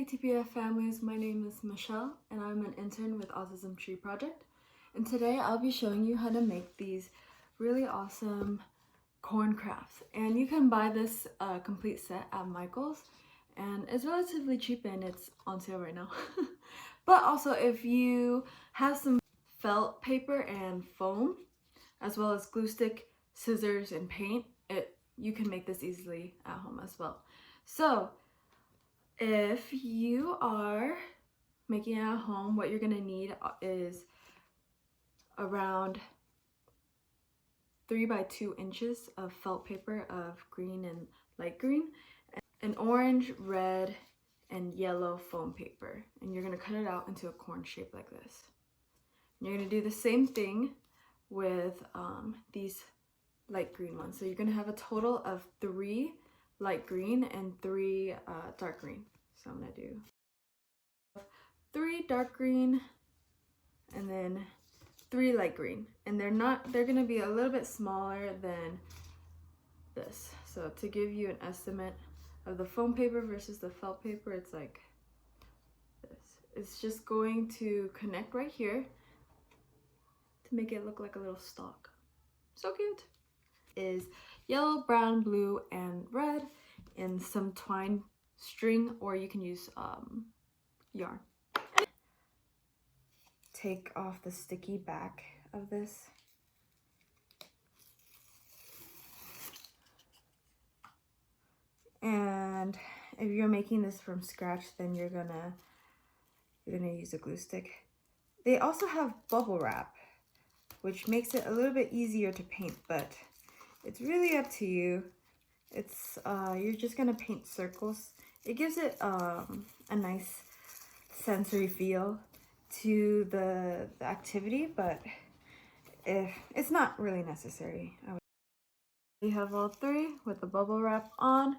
Hey TPF families, my name is Michelle and I'm an intern with Autism Tree project. And today I'll be showing you how to make these really awesome corn crafts. And you can buy this complete set at Michael's and it's relatively cheap and it's on sale right now. But also if you have some felt paper and foam, as well as glue stick, scissors, and paint, you can make this easily at home as well. So if you are making it at home, what you're gonna need is around 3 by 2 inches of felt paper of green and light green, an orange, red, and yellow foam paper. And you're gonna cut it out into a corn shape like this. And you're gonna do the same thing with these light green ones. So you're gonna have a total of 3 light green and 3 dark green. So I'm gonna do 3 dark green and then 3 light green. And they're gonna be a little bit smaller than this. So to give you an estimate of the foam paper versus the felt paper, it's like this. It's just going to connect right here to make it look like a little stalk. So cute. Is yellow, brown, blue, and red, and some twine string, or you can use yarn. Take off the sticky back of this. And if you're making this from scratch, then you're gonna use a glue stick. They also have bubble wrap, which makes it a little bit easier to paint, but it's really up to you. It's you're just gonna paint circles. It gives it a nice sensory feel to the activity, but it's not really necessary. You have all 3 with the bubble wrap on.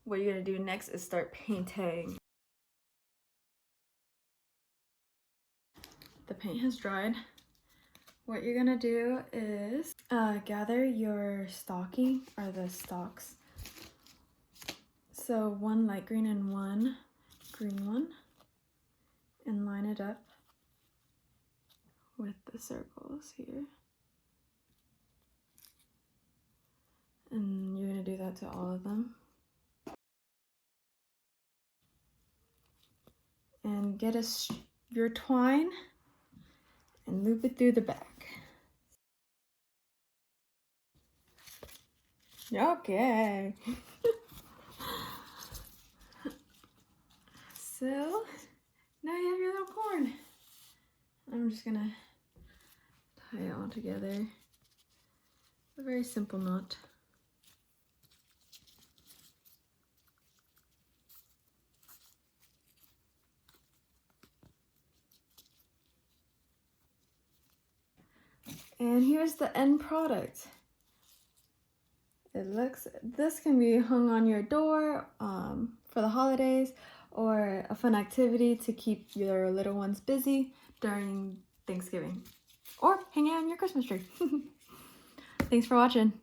What you're gonna do next is start painting. The paint has dried. What you're gonna do is gather your stocking, or the stalks. So 1 light green and 1 green one, and line it up with the circles here. And you're gonna do that to all of them. And get your twine and loop it through the back. Okay. So now you have your little corn. I'm just gonna tie it all together. A very simple knot. And here's the end product. This can be hung on your door for the holidays, or a fun activity to keep your little ones busy during Thanksgiving, or hang out on your Christmas tree. Thanks for watching.